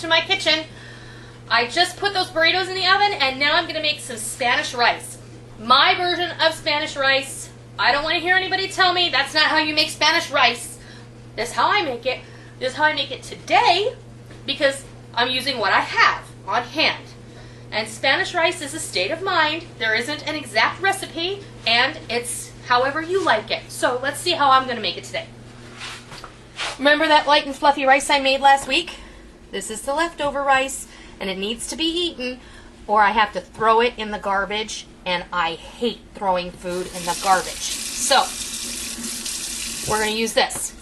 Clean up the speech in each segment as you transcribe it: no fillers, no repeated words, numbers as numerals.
to my kitchen. I just put those burritos in the oven, and now I'm going to make some Spanish rice. My version of Spanish rice. I don't want to hear anybody tell me that's not how you make Spanish rice. This is how I make it. This is how I make it today, because I'm using what I have on hand. And Spanish rice is a state of mind. There isn't an exact recipe, and it's however you like it. So let's see how I'm going to make it today. Remember that light and fluffy rice I made last week? This is the leftover rice, and it needs to be eaten, or I have to throw it in the garbage, and I hate throwing food in the garbage. So, we're going to use this.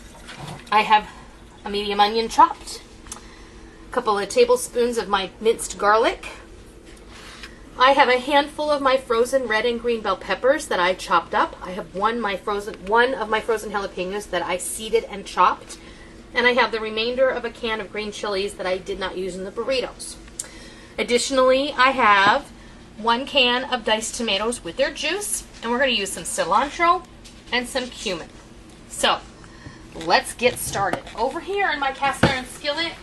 I have a medium onion chopped, a couple of tablespoons of my minced garlic. I have a handful of my frozen red and green bell peppers that I chopped up. I have one of my frozen jalapenos that I seeded and chopped. And I have the remainder of a can of green chilies that I did not use in the burritos. Additionally, I have 1 can of diced tomatoes with their juice, and we're going to use some cilantro and some cumin. So, let's get started. Over here in my cast iron skillet,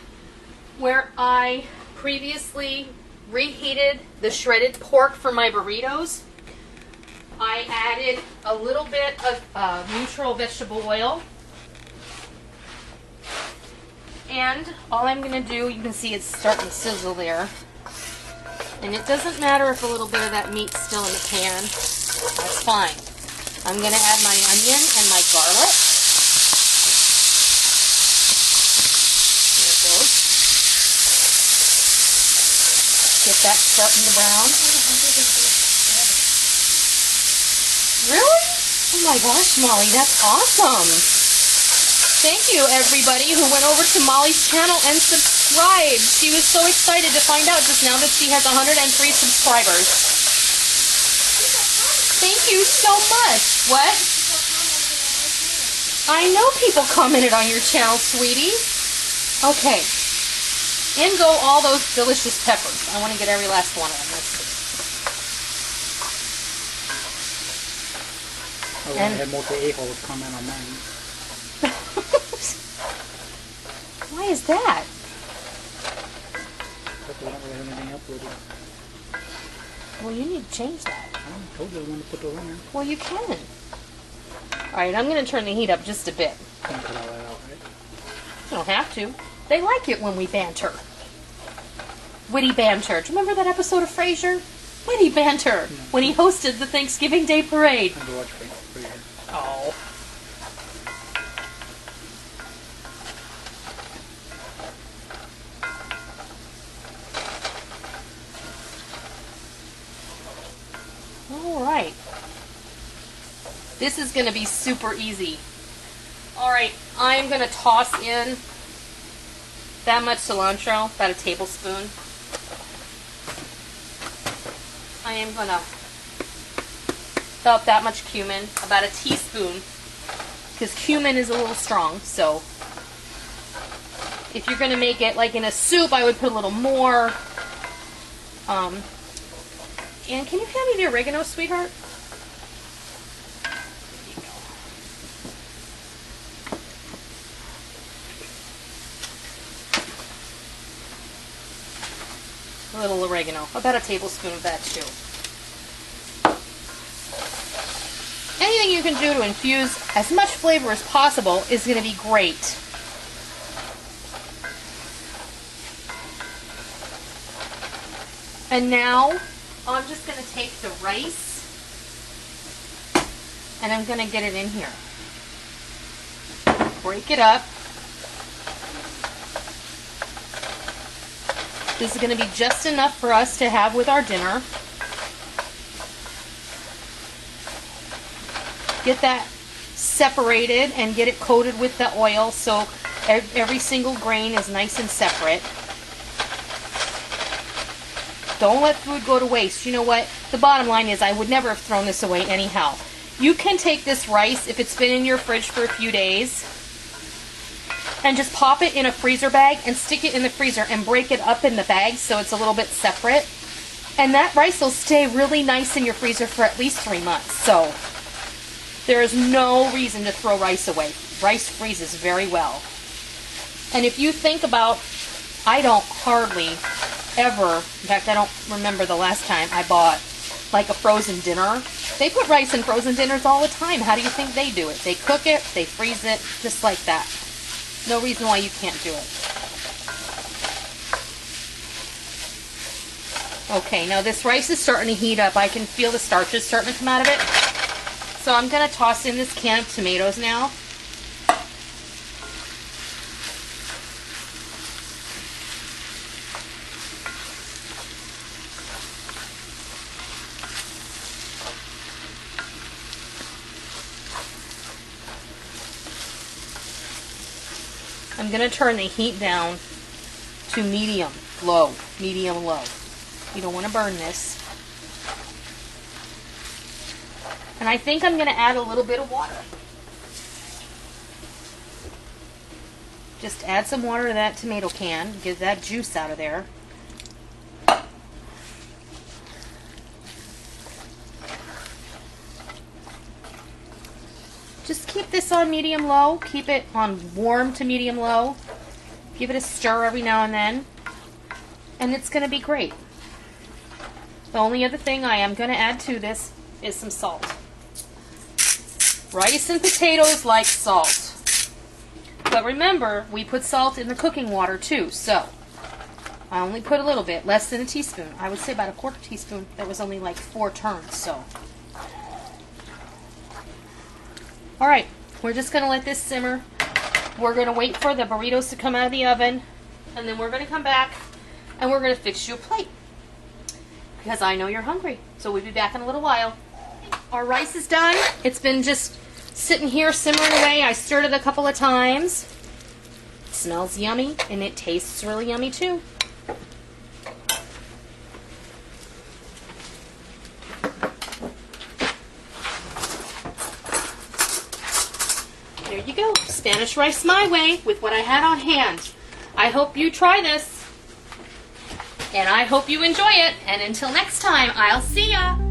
where I previously reheated the shredded pork for my burritos, I added a little bit of neutral vegetable oil. And all I'm going to do, you can see it's starting to sizzle there. And it doesn't matter if a little bit of that meat's still in the pan. That's fine. I'm going to add my onion and my garlic. There it goes. Get that starting to brown. Really? Oh my gosh, Molly, that's awesome. Thank you, everybody who went over to Molly's channel and subscribed. She was so excited to find out just now that she has 103 subscribers. Thank you so much. What? I know people commented on your channel, sweetie. Okay. In go all those delicious peppers. I want to get every last one of them. Let's see. I had multi-a-holes comment on mine. Why is that? Because I don't really have anything uploaded. Well, you need to change that. I told you I wanted to put those in there. Well, you can. Alright, I'm going to turn the heat up just a bit. Can't cut all that out, right? You don't have to. They like it when we banter. Witty banter. Do you remember that episode of Frasier? Witty banter. No. When he hosted the Thanksgiving Day Parade. I had to watch Frasier. Oh. Alright. This is going to be super easy. Alright, I'm going to toss in that much cilantro, about a tablespoon. I am going to about that much cumin, about a teaspoon, because cumin is a little strong, so if you're going to make it like in a soup, I would put a little more. And can you hand me the oregano, sweetheart? There you go. A little oregano. About a tablespoon of that too. Anything you can do to infuse as much flavor as possible is going to be great. And now I'm just going to take the rice and I'm going to get it in here. Break it up. This is going to be just enough for us to have with our dinner. Get that separated and get it coated with the oil so every single grain is nice and separate. Don't let food go to waste. You know what? The bottom line is I would never have thrown this away anyhow. You can take this rice, if it's been in your fridge for a few days, and just pop it in a freezer bag and stick it in the freezer and break it up in the bag so it's a little bit separate. And that rice will stay really nice in your freezer for at least 3 months. So there is no reason to throw rice away. Rice freezes very well. And if you think about I don't hardly ever, in fact, I don't remember the last time I bought like a frozen dinner. They put rice in frozen dinners all the time. How do you think they do it? They cook it, they freeze it, just like that. No reason why you can't do it. Okay, now this rice is starting to heat up. I can feel the starches starting to come out of it. So I'm going to toss in this can of tomatoes now. I'm going to turn the heat down to medium, low, medium, low. You don't want to burn this. And I think I'm going to add a little bit of water. Just add some water to that tomato can, get that juice out of there. Just keep this on medium-low. Keep it on warm to medium-low. Give it a stir every now and then. And it's going to be great. The only other thing I am going to add to this is some salt. Rice and potatoes like salt. But remember, we put salt in the cooking water too, so I only put a little bit, less than a teaspoon. I would say about a quarter teaspoon. That was only like 4 turns, so. Alright, we're just going to let this simmer. We're going to wait for the burritos to come out of the oven, and then we're going to come back and we're going to fix you a plate. Because I know you're hungry. So we'll be back in a little while. Our rice is done. It's been just sitting here simmering away. I stirred it a couple of times. It smells yummy, and it tastes really yummy too. There you go. Spanish rice my way with what I had on hand. I hope you try this. And I hope you enjoy it. And until next time, I'll see ya.